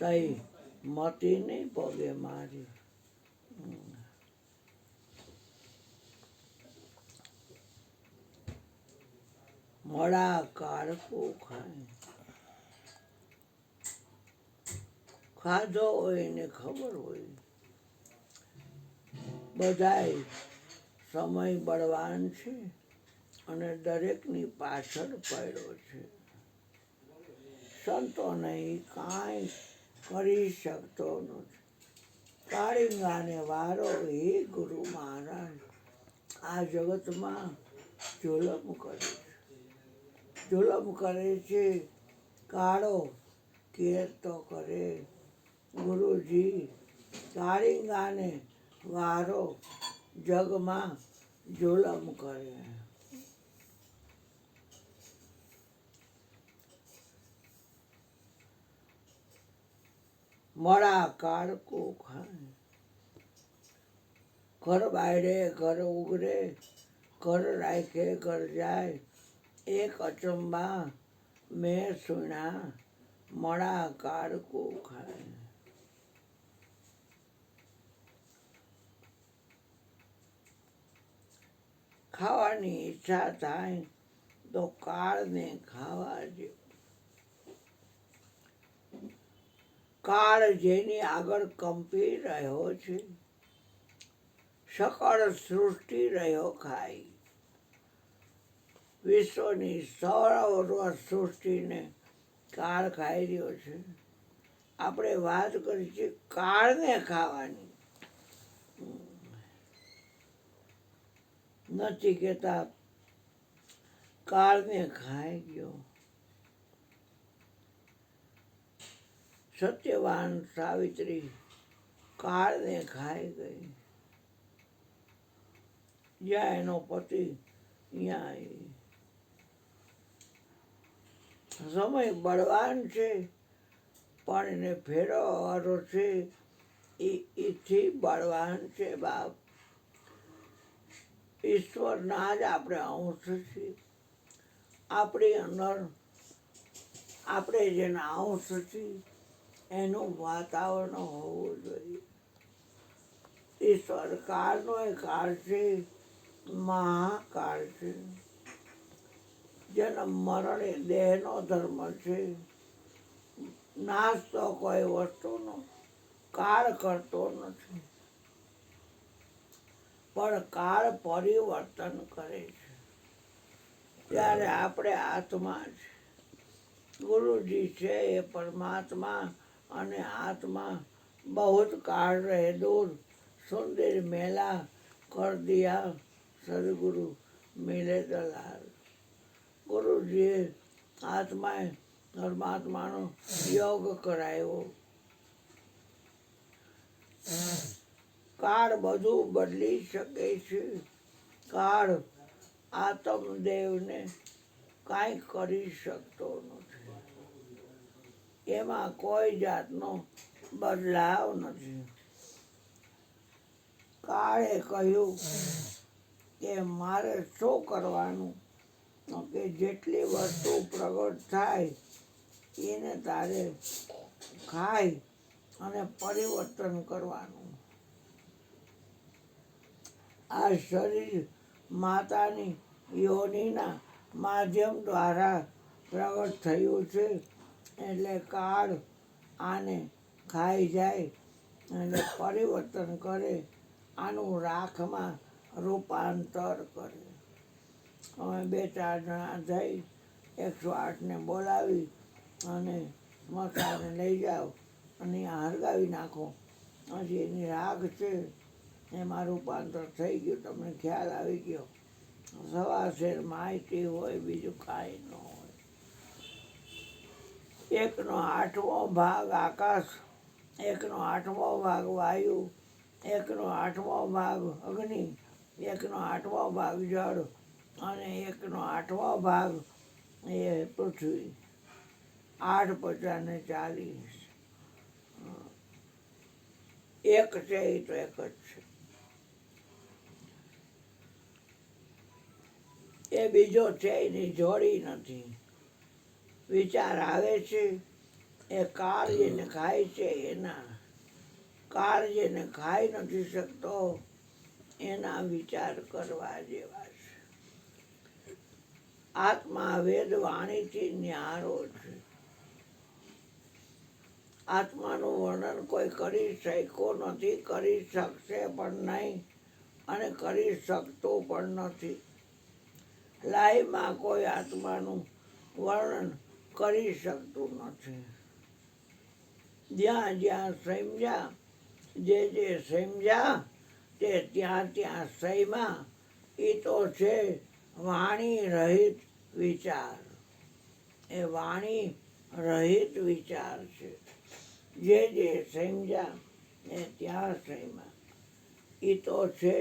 તઈ મતીની પગે મારી. મળા કાળકો ખાય. ખાધો હોય ને ખબર હોય બધાય સમય બળવાન છે અને દરેકની પાછળ પડ્યો છે. સંતો નહીં કાંઈ કરી શકતો નથી. કાળિંગાને વારો હે ગુરુ મહારાજ આ જગતમાં જુલમ કરે છે. જુલમ કરે છે. કાળો કેર તો કરે ગુરુજી. કાળિંગાને વારો જગમાં જુલમ કરે. મળા કાળકો ખાય. ઘર બાયડે ઘર ઉગરે, ઘર રાખે ઘર જાય. એક અચંબા મેં સુણા મળા કાળકો ખાય. ખાવાની ઈચ્છા થાય તો કાળને ખાવા દે. કાળ જેની આગળ કંપી રહ્યો છે, સકળ સૃષ્ટિ રહ્યો ખાઈ. વિશ્વની સર્વ સૃષ્ટિને કાળ ખાઈ રહ્યો છે. આપણે વાત કરી છે કાળને ખાવાની. નથી કહેતા કાળને ખાઈ ગયો. સત્યવાન સાવિત્રી કાળને ખાઈ ગઈ. જ્યાં એનો પતિ ત્યાં સમય બળવાન છે પણ એને ફેરવવાનો છે એથી બળવાન છે બાપ. ઈશ્વરના જ આપણે અંશ છીએ. આપણી અંદર આપણે જેના અંશ છીએ એનું વાતાવરણ હોવું જોઈએ. ઈશ્વર કાળનો એ કાળ છે, મહાકાળ છે. જન્મ મરણ એ દેહનો ધર્મ છે. નાશ તો કોઈ વસ્તુનો કાળ કરતો નથી, પણ કાળ પરિવર્તન કરે છે. ત્યારે આપણે આત્મા છે, ગુરુજી છે એ પરમાત્મા અને આત્મા बहुत काल रहे दूर, सुंदर मेला कर दिया सदगुरु मिले दलाल. ગુરુજીએ આત્માએ પરમાત્માનો યોગ કરાયો. કાળ બધું બદલી શકે છે. કાળ આત્મદેવને કાંઈ કરી શકતો નથી. એમાં કોઈ જાતનો બદલાવ નથી. કાળે કહ્યું કે મારે શું કરવાનું, કે જેટલી વસ્તુ પ્રગટ થાય એને તારે ખાઈ અને પરિવર્તન કરવાનું. આ શરીર માતાની યોનિના માધ્યમ દ્વારા પ્રગટ થયું છે, એટલે કાળ આને ખાઈ જાય અને પરિવર્તન કરે, આનું રાખમાં રૂપાંતર કરે. અમે 2-4 જણા થઈ 108ને બોલાવી અને સ્મશાને લઈ જાઓ અને હળગાવી નાખો. હજી એની રાખ છે એમાં રૂપાંતર થઈ ગયું. તમને ખ્યાલ આવી ગયો. સવાશેર માહિતી હોય, બીજું કાંઈ ન હોય. 1/8 ભાગ આકાશ, 1/8 ભાગ વાયુ, 1/8 ભાગ અગ્નિ, 1/8 ભાગ જળ અને 1/8 ભાગ એ પૃથ્વી. 8 × 5 = 40. એક છે એ તો એક જ છે. એ બીજો છે એની જોડી નથી. વિચાર આવે છે એ કાળ જેને ખાય છે એના, કાળ જેને ખાઈ નથી શકતો એના વિચાર કરવા જેવા છે. આત્મા વેદ વાણીથી ન્યારો છે. આત્માનું વર્ણન કોઈ કરી શક્યો નથી, કરી શકશે પણ નહીં અને કરી શકતો પણ નથી. લાઈમાં કોઈ આત્માનું વર્ણન કરી શકતું નથી. જ્યાં જ્યાં સમજ્યા, જે સમજ્યા તે ત્યાં ત્યાં સહીમાં એ તો છે વાણી રહિત વિચાર. એ વાણી રહિત વિચાર છે. જે સમજ્યા એ ત્યાં સહીમાં એ તો છે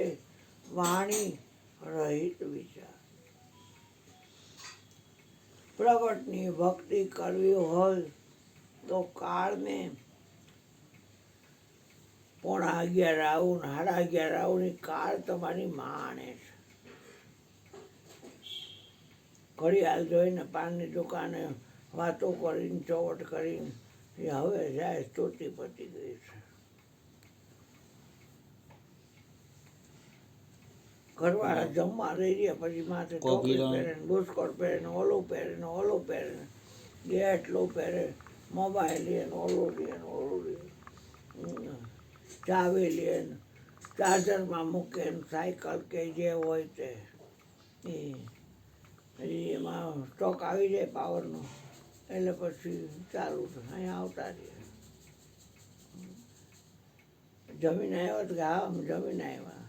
વાણી રહિત વિચાર. પ્રગટની ભક્તિ કરવી હોય તો કાળને 11:30 આવું 11:30 આવુંની કાળ તમારી માણે છે. ઘડિયાળ જોઈને પાનની દુકાને વાતો કરીને ચોવટ કરીને એ હવે જાય સ્તુતિ પતી ગઈ છે. ઘરવાળા જમવા રહી રહ્યા પછી માથે ટોપી પહેરે ને બુસ્કોટ પહેરે ને ઓલું પહેરે ને ઓલું પહેરે ને એટલું પહેરે, મોબાઈલ લે ને ઓલું લે ને ઓલું લે, ચાવી લે ને ચાર્જરમાં મૂકે ને સાયકલ કે જે હોય તે એમાં સ્ટોક આવી જાય પાવરનો એટલે પછી ચાલુ થાય. અહીંયા આવતા રહીએ. જમીન આવ્યા તો કે હા અમે જમીન આવ્યા.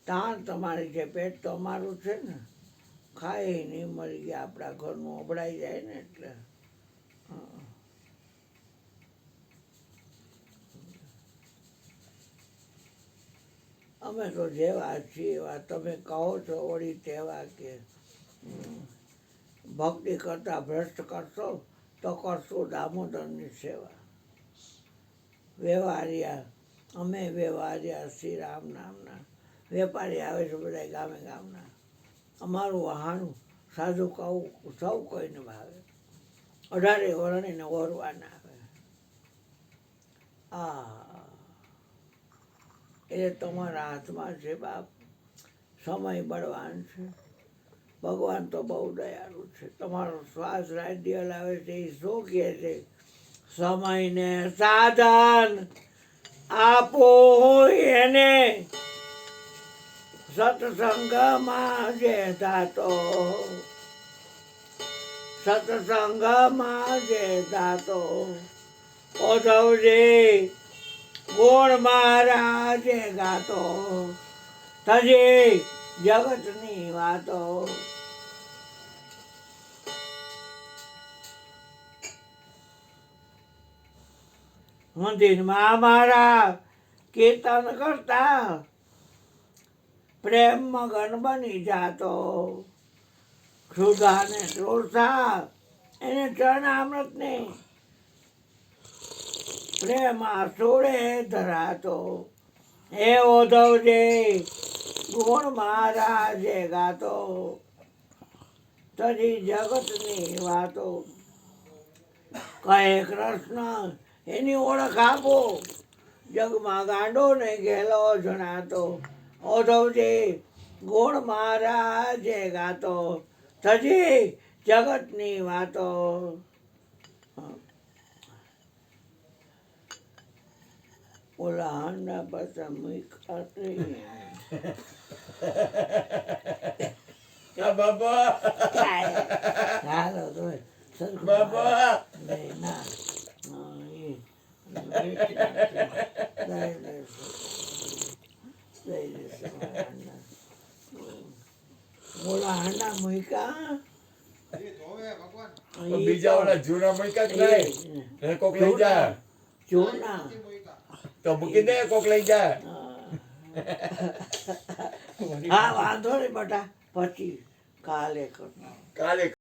તાણ તમારી છે, પેટ તો અમારું છે ને, ખાઈ નહીં મરી ગયા આપણા ઘરનું અભડાઈ જાય ને એટલે. અમે તો જેવા છીએ એવા, તમે કહો છો વળી તેવા કે ભક્તિ કરતા ભ્રષ્ટ કરશો તો કરશું દામોદરની સેવા. વ્યવહારિયા અમે વ્યવહારિયા શ્રી રામ નામના વેપારી આવે છે બધા ગામે ગામના. અમારું વહાણું સાધુ કહું સૌ કોઈને ભાવે. 18 વર્ણીને ઓરવા ના આવે. એ તમારા હાથમાં છે બાપ. સમય બળવાન છે. ભગવાન તો બહુ દયાળુ છે. તમારો શ્વાસ રાજ્ય લાવે છે એ શું કહે છે? સમયને સાધન આપો એને, સત્સંગમાં જે થાતો, સત્સંગમાં જે થાતો, ઓધવજી ગુણ મારા જે ગાતો, થજી જગતની વાતો. મંદિરમાં મારા કીર્તન કરતા પ્રેમ મગન બની જાતો, સુધાને તૃષા એને ચરણામૃતને પ્રેમ આસુડે ધરાતો. હે ઓધવજી ગુણ મારા જે ગાતો, તજી જગતની વાતો. કહે કૃષ્ણ એની ઓળખ આપો, જગમાં ગાંડો ને ઘેલો જણાતો. ઓધવજી ગુણ મારા જે ગાતો, તજી જગતની વાતો. ઓલા હાંડા પાછા મૂક્યા બાબા હાલો તો બાબા ના ઓલા હાંડા મૂક્યા બીજા ઓલા જૂના મૂક્યા કે નહીં? કોક લઈ જા. જૂના તો મૂકી દે, કોક લઈ જા. હા વાંધો નહીં બટા, પછી કાલે કર. કાલે